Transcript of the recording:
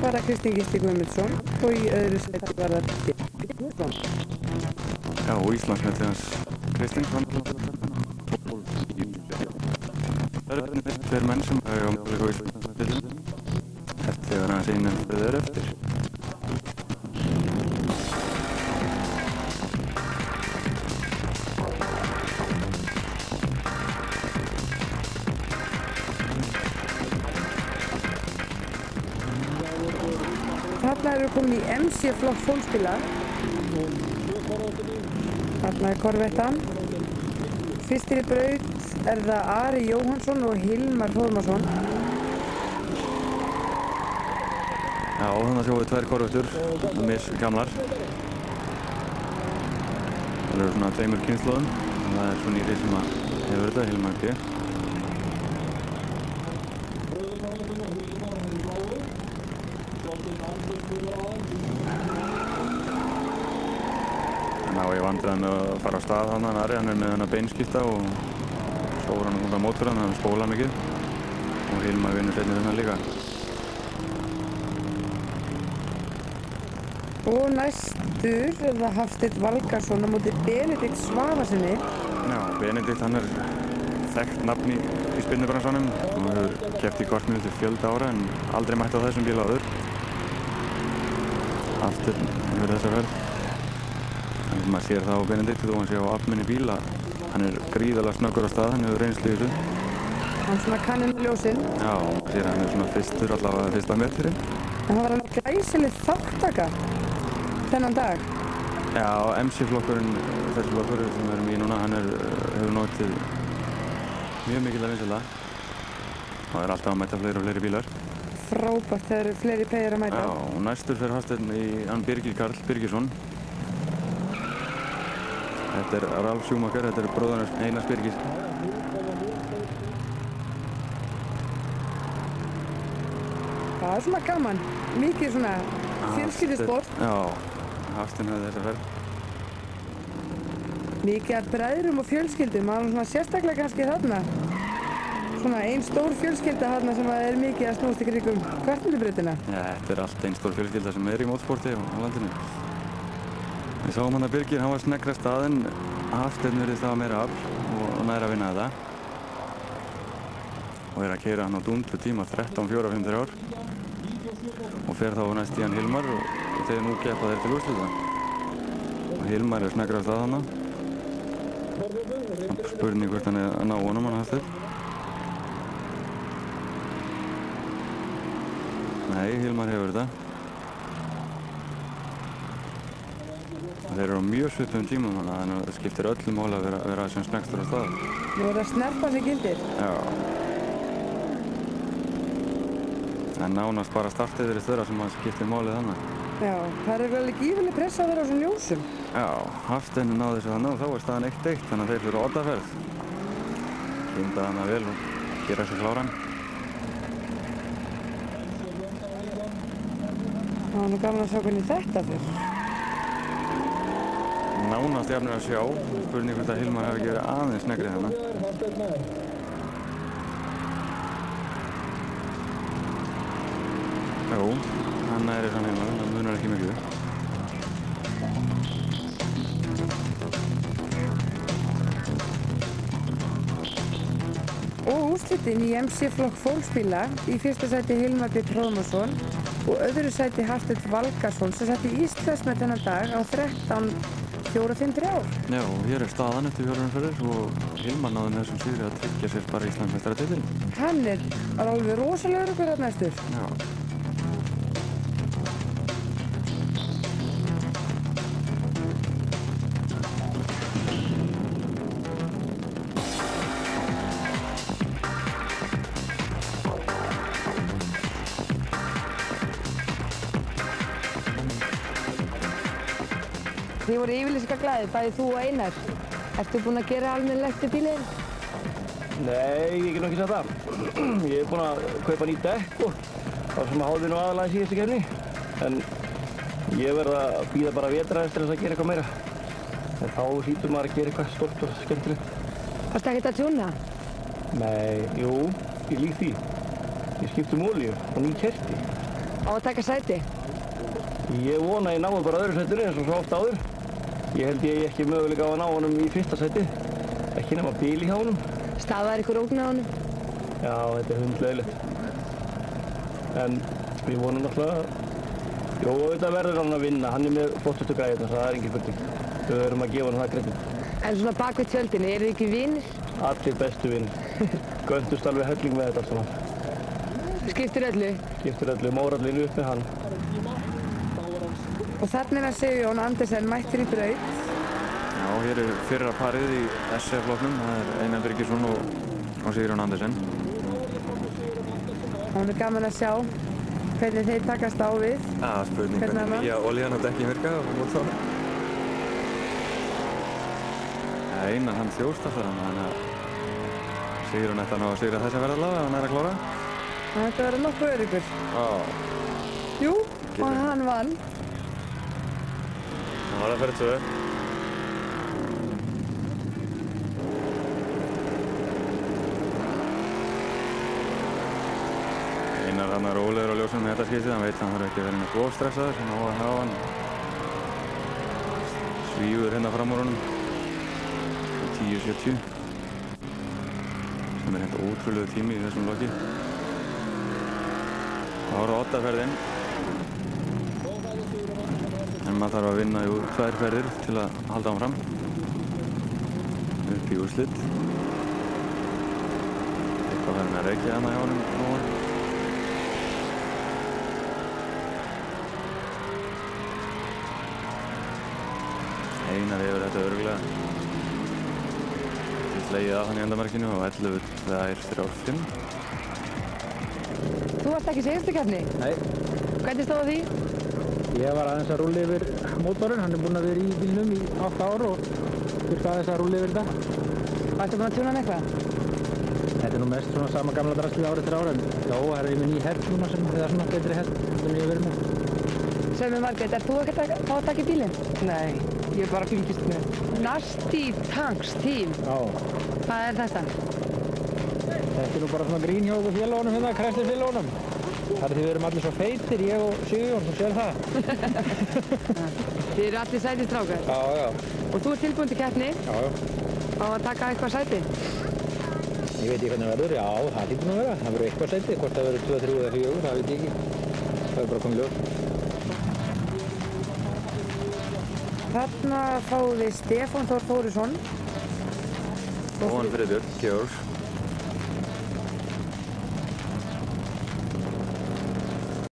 var það Kristinn Gísli Guðmundsson og í öðru sæti var það Guðmundsson. Já, og Íslandsmetið hans Kristinn. Það eru tveir menn sem hafa möguleika á Íslandsmetið eftir að hans einu þeir eftir. Þarna eru komin í MC-flokk fólksbíla. Þarna korvettan. Fyrstir í braut það Ari Jóhannsson og Hilmar Þórmarsson. Já, þannig að sjáum við tvær korvettur, misgamlar. Það eru svona tveimur kynslóðum. Það er svo nýri sem að hefur þetta, Hilmar G. Þannig að ég vandræði með að fara á stað hann Ari, hann er með hann að beinskipta og svo voru hann út á mótor hann spóla mikið og Hilmar vinnur seinni þennan líka. Og næstur það Hafsteinn Valgarðsson á móti Benedikt Svavarssyni. Já, Benedikt hann er þekkt nafn í spinnubransanum og hefur keppt í korsmílu til fjölda ára en aldrei mætt á þessum bíl áður. Hafsteinn hefur þessa ferð. Þannig að maður sér það á Benedikt þó hann sé á afminni bíl að hann er gríðarlega snöggur á stað, hann hefur reynslu í þessu. Hann svona kanninn með ljósinn. Já, maður sér hann er svona fyrstur allavega fyrsta metrinn. En það var hann glæsileg þáttaka þennan dag. Já, MC-flokkurinn, þessi flokkur sem við erum í núna, hann hefur notið mjög mikilvæg vinsælla. Það er alltaf að mæta fleiri og fleiri bílar. Frábært, það eru fleiri peyjar að mæta. Já, og næstur fer Hafsteinn í hann Birgir Karl Birgisson. Þetta er Ralf Schumacher, þetta er bróðir Einars Birgis. Það er svona gaman, mikið svona fjölskyldusport. Já, Hafsteinn hefði þessa ferð. Mikið af bræðrum og fjölskyldum, það er svona sérstaklega kannski þarna. Svona ein stór fjölskylda þarna sem er mikið að snúast í kringum kvartmyndubrautina. Já, þetta er allt ein stór fjölskylda sem er í mótorsporti á landinu. Við sáum hann að Birgir, hann var sneggra staðinn, Hafsteinn virðist hafa meira afl og nær að vinna þetta. Og er að keyra hann á dundru tíma 13:453 og fer þá næst í hann Hilmar og þegar nú keppa þeir til úrslita. Og Hilmar er sneggra stað hann. Spurning hvort hann er að ná honum hann Hafsteinn. Nei, Hilmar hefur þetta. Þeir eru á mjög svipum tímum þannig að það skiptir öllum máli að vera sem sneggstur á stað. Nú er það snerpa sig gildir. Já. En nánast bara startið verið þeirra sem að skiptir málið þannig. Já, það er vel gífurleg pressa að vera á svona ljósum. Já, Hafsteinn náði þessu þannig og þá er staðan 1-1 þannig að þeir fyrir oddaferð. Kynda hana vel og gera þessu kláran. Það var nú gaman að sjá hvernig þetta fyrir. Nánast jafnir að sjá, spurning hvort að Hilmar hefði ekki verið aðeins sneggri þarna. Jú, hann næri þann Hilmar, það munar ekki miklu. Og úrslitin í MC-flokk fólksbíla í fyrsta sæti Hilmar B. Þórmarsson og öðru sæti Hafsteinn Valgarðsson sem setti Íslandsmet þennan dag á 13:453. Já, og hér er staðan eftir fjórðunarferðir og Hilmar náði með þessum sigri að tryggja sér bara Íslandsmeistaratitilinn. Hann er alveg rosalega öruggur þarna næstur. Já. Þið voru yfirlýsingaglaðir, bæði þú og Einar. Ertu búinn að gera almennilegt við bílinn? Nei, ég get nú ekki sagt það. Ég er búinn að kaupa ný dekk og það sem háði nú aðalega í síðustu keppni. En ég verð að bíða bara vetraðist til þess að gera eitthvað meira. En þá hlýtur maður að gera eitthvað stórt og skemmtilegt. Varstu ekkert að tjúna? Nei, jú, ég lík því. Ég skipti um olíu og ný kerti. Á að taka sæti? Ég vona að ég nái bara öðru sætinu eins og svo oft áður. Ég held ég ekki möguleika á að ná honum í fyrsta sæti. Ekki nema bíl í hjá honum. Stafaðir ykkur ógn á honum? Já, þetta er hundleiðilegt. En ég vona náttúrulega... Jó, auðvitað verður hann að vinna. Hann er með flottustu græðirnar, það er engin spurning. Við verðum að gefa hann það kredit. En svona bak við tjöldinni, eru þið ekki vinir? Allir bestu vinir. Göndust alveg helling með þetta allt saman. Skiptir öllu? Skiptir öllu, mórallinu upp með hann. Og þarna er að Sigurjón Andersen mættur í braut. Já, hér er fyrra parið í SF-flokknum. Það er Einar Birgisson og Sigurjón Andersen. Hún er gaman að sjá hvernig þeir takast á við. Já, spurning hvernig nýja olían og dekkin virka og þá. Einar hann þjóst alltaf, þannig að Sigurjón ætti að ná að sigra þessa verðarlag ef hann er að klára. Þetta verður nokkuð öryggur. Já. Jú, og hann vann. Hann var að fyrir 2. Einar hann er rólegur á ljósunum með þetta skiptið, hann veit að hann þarf ekki að vera með stressaður, hann á að hafa hann svífur hérna fram úr honum 10.70 sem er hérna ótrúlegu tími í þessum loki. Það var á 8. ferðin en maður þarf að vinna 2 ferðir til að halda hann fram upp í úrslit. Eitthvað verður með reykja hérna hjá honum núna. Einar yfir þetta örugglega. Slegið af hann í endamarkinu og 11.2.35. Þú varst ekki í síðustu keppni? Nei. Hvernig stóð því? Ég var aðeins að rúlla yfir mótorinn, hann er búinn að vera í bílnum í 8 ár og þurfti aðeins að rúlla yfir þetta. Varstu búinn að tjúna hann eitthvað? Þetta er nú mest svona sama gamla draslið ár eftir ár en já, það er með ný hert núna sem er svona betri hert sem ég hef verið með. Sveimi Margrét, ert þú ekkert að fá að taka í bílinn? Nei, ég er bara að fylgjast með. Nasty Tanks Team. Já. Hvað er þetta? Þetta er nú bara svona grín hjá okkur félagunum hérna, kræslisfélagunum. Það er því við erum allir svo feitir, ég og Sigurjón, þú sér það. Þið eru allir sæti strákar. Já, já. Og þú ert tilbúinn til keppni? Já, já. Á að taka eitthvað sæti? Ég veit ekki hvernig það verður, já, það hlýtur nú að vera. Það verður eitthvað sæti, hvort það verður 2, 3 eða 4, það veit ég ekki. Það er bara komið ljós. Þarna fáum við Stefán Þór Þórisson. Og hann Friðbjörn Georg.